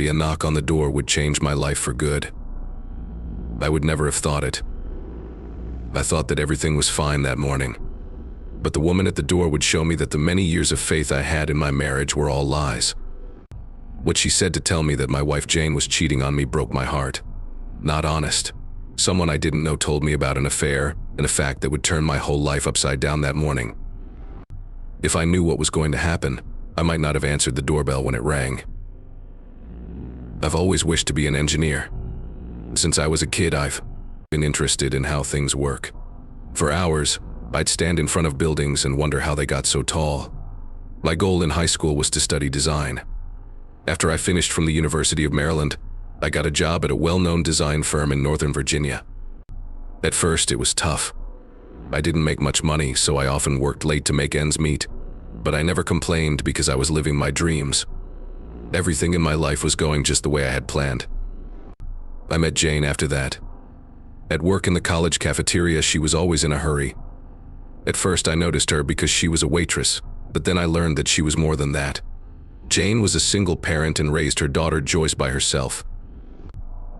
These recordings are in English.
A knock on the door would change my life for good. I would never have thought it. I thought that everything was fine that morning. But the woman at the door would show me that the many years of faith I had in my marriage were all lies. What she said to tell me that my wife Jane was cheating on me broke my heart. Not honest. Someone I didn't know told me about an affair, and a fact that would turn my whole life upside down that morning. If I knew what was going to happen, I might not have answered the doorbell when it rang. I've always wished to be an engineer. Since I was a kid, I've been interested in how things work. For hours, I'd stand in front of buildings and wonder how they got so tall. My goal in high school was to study design. After I finished from the University of Maryland, I got a job at a well-known design firm in Northern Virginia. At first, it was tough. I didn't make much money, so I often worked late to make ends meet, but I never complained because I was living my dreams. Everything in my life was going just the way I had planned. I met Jane after that. At work in the college cafeteria, she was always in a hurry. At first, I noticed her because she was a waitress, but then I learned that she was more than that. Jane was a single parent and raised her daughter Joyce by herself.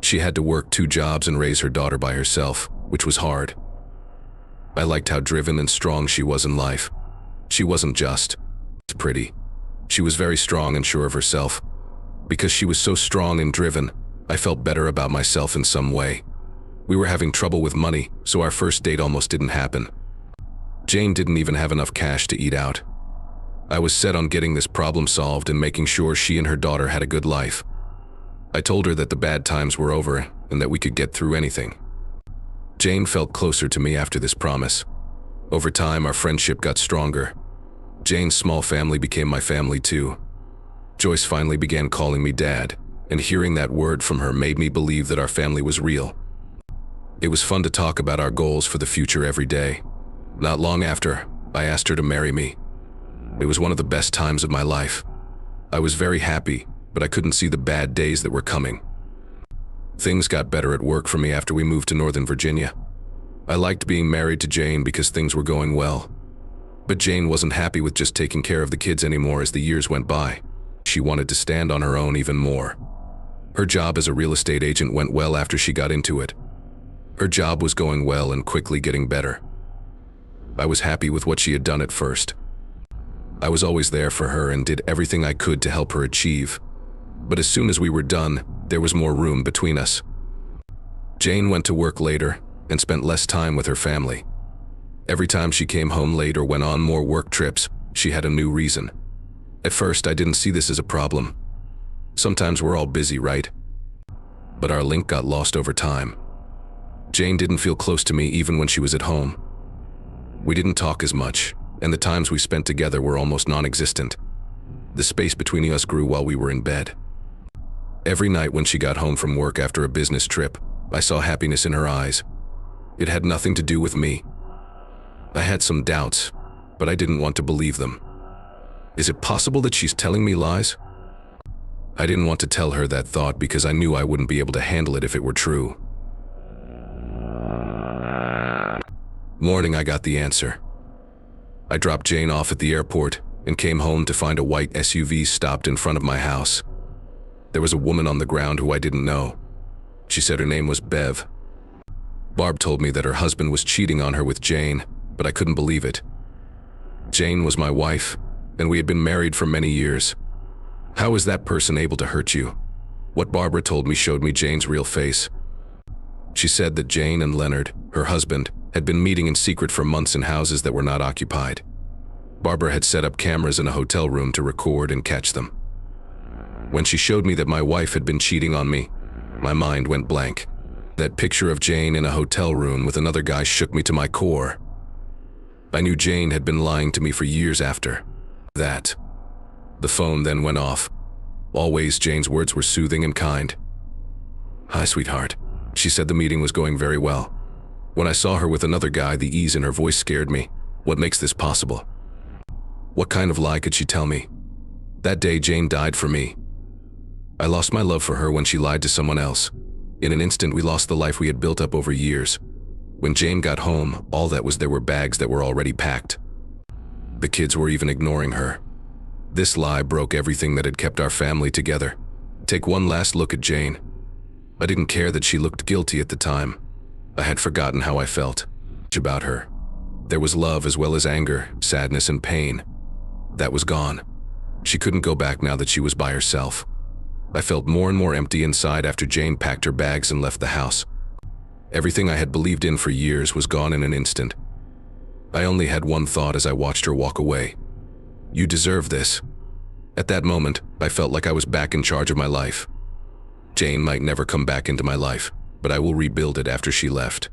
She had to work 2 jobs and raise her daughter by herself, which was hard. I liked how driven and strong she was in life. She wasn't just pretty. She was very strong and sure of herself. Because she was so strong and driven, I felt better about myself in some way. We were having trouble with money, so our first date almost didn't happen. Jane didn't even have enough cash to eat out. I was set on getting this problem solved and making sure she and her daughter had a good life. I told her that the bad times were over and that we could get through anything. Jane felt closer to me after this promise. Over time, our friendship got stronger. Jane's small family became my family too. Joyce finally began calling me Dad, and hearing that word from her made me believe that our family was real. It was fun to talk about our goals for the future every day. Not long after, I asked her to marry me. It was one of the best times of my life. I was very happy, but I couldn't see the bad days that were coming. Things got better at work for me after we moved to Northern Virginia. I liked being married to Jane because things were going well. But Jane wasn't happy with just taking care of the kids anymore as the years went by. She wanted to stand on her own even more. Her job as a real estate agent went well after she got into it. Her job was going well and quickly getting better. I was happy with what she had done at first. I was always there for her and did everything I could to help her achieve. But as soon as we were done, there was more room between us. Jane went to work later and spent less time with her family. Every time she came home late or went on more work trips, she had a new reason. At first, I didn't see this as a problem. Sometimes we're all busy, right? But our link got lost over time. Jane didn't feel close to me even when she was at home. We didn't talk as much, and the times we spent together were almost non-existent. The space between us grew while we were in bed. Every night when she got home from work after a business trip, I saw happiness in her eyes. It had nothing to do with me. I had some doubts, but I didn't want to believe them. Is it possible that she's telling me lies? I didn't want to tell her that thought because I knew I wouldn't be able to handle it if it were true. Morning, I got the answer. I dropped Jane off at the airport and came home to find a white SUV stopped in front of my house. There was a woman on the ground who I didn't know. She said her name was Bev. Barb told me that her husband was cheating on her with Jane, but I couldn't believe it. Jane was my wife, and we had been married for many years. How was that person able to hurt you? What Barbara told me showed me Jane's real face. She said that Jane and Leonard, her husband, had been meeting in secret for months in houses that were not occupied. Barbara had set up cameras in a hotel room to record and catch them. When she showed me that my wife had been cheating on me, my mind went blank. That picture of Jane in a hotel room with another guy shook me to my core. I knew Jane had been lying to me for years after that. The phone then went off. Always, Jane's words were soothing and kind. "Hi, sweetheart." She said the meeting was going very well. When I saw her with another guy, the ease in her voice scared me. What makes this possible? What kind of lie could she tell me? That day, Jane died for me. I lost my love for her when she lied to someone else. In an instant, we lost the life we had built up over years. When Jane got home, all that was there were bags that were already packed. The kids were even ignoring her. This lie broke everything that had kept our family together. take one last look at Jane. I didn't care that she looked guilty at the time. I had forgotten how I felt about her. There was love as well as anger, sadness and pain. That was gone. She couldn't go back now that she was by herself. I felt more and more empty inside after Jane packed her bags and left the house. Everything I had believed in for years was gone in an instant. I only had one thought as I watched her walk away. You deserve this. At that moment, I felt like I was back in charge of my life. Jane might never come back into my life, but I will rebuild it after she left.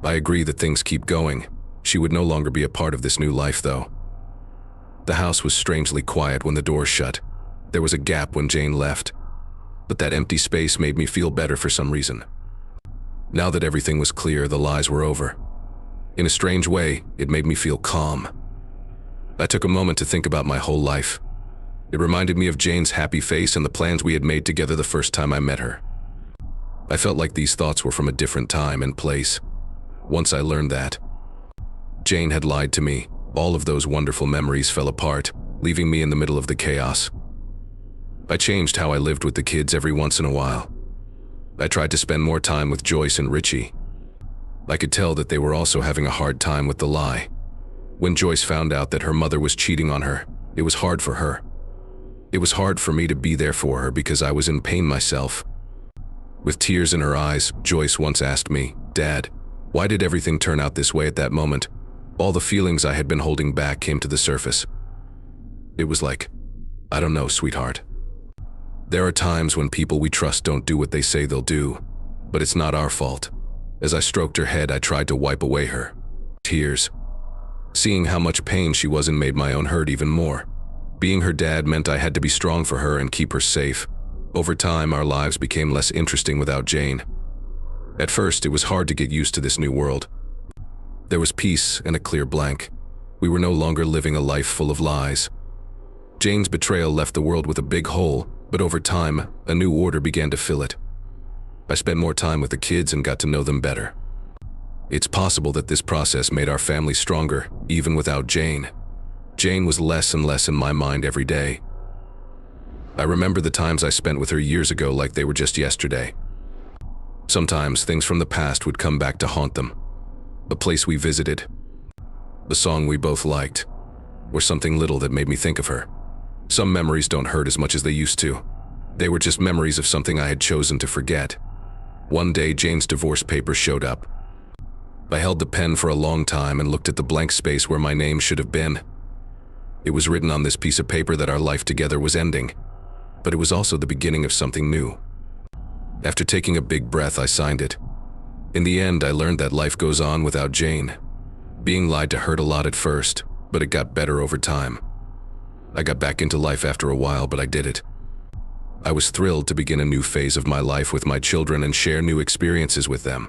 I agree that things keep going. She would no longer be a part of this new life, though. The house was strangely quiet when the door shut. There was a gap when Jane left, but that empty space made me feel better for some reason. Now that everything was clear, the lies were over. In a strange way, it made me feel calm. I took a moment to think about my whole life. It reminded me of Jane's happy face and the plans we had made together the first time I met her. I felt like these thoughts were from a different time and place. Once I learned that Jane had lied to me, all of those wonderful memories fell apart, leaving me in the middle of the chaos. I changed how I lived with the kids every once in a while. I tried to spend more time with Joyce and Richie. I could tell that they were also having a hard time with the lie. When Joyce found out that her mother was cheating on her, it was hard for her. It was hard for me to be there for her because I was in pain myself. With tears in her eyes, Joyce once asked me, "Dad, why did everything turn out this way at that moment?" All the feelings I had been holding back came to the surface. It was like, "I don't know, sweetheart. There are times when people we trust don't do what they say they'll do, but it's not our fault." As I stroked her head, I tried to wipe away her tears. Seeing how much pain she was in made my own hurt even more. Being her dad meant I had to be strong for her and keep her safe. Over time, our lives became less interesting without Jane. At first, it was hard to get used to this new world. There was peace and a clear blank. We were no longer living a life full of lies. Jane's betrayal left the world with a big hole, but over time, a new order began to fill it. I spent more time with the kids and got to know them better. It's possible that this process made our family stronger, even without Jane. Jane was less and less in my mind every day. I remember the times I spent with her years ago like they were just yesterday. Sometimes things from the past would come back to haunt them. The place we visited, the song we both liked, or something little that made me think of her. Some memories don't hurt as much as they used to. They were just memories of something I had chosen to forget. One day, Jane's divorce papers showed up. I held the pen for a long time and looked at the blank space where my name should have been. It was written on this piece of paper that our life together was ending, but it was also the beginning of something new. After taking a big breath, I signed it. In the end, I learned that life goes on without Jane. Being lied to hurt a lot at first, but it got better over time. I got back into life after a while, but I did it. I was thrilled to begin a new phase of my life with my children and share new experiences with them.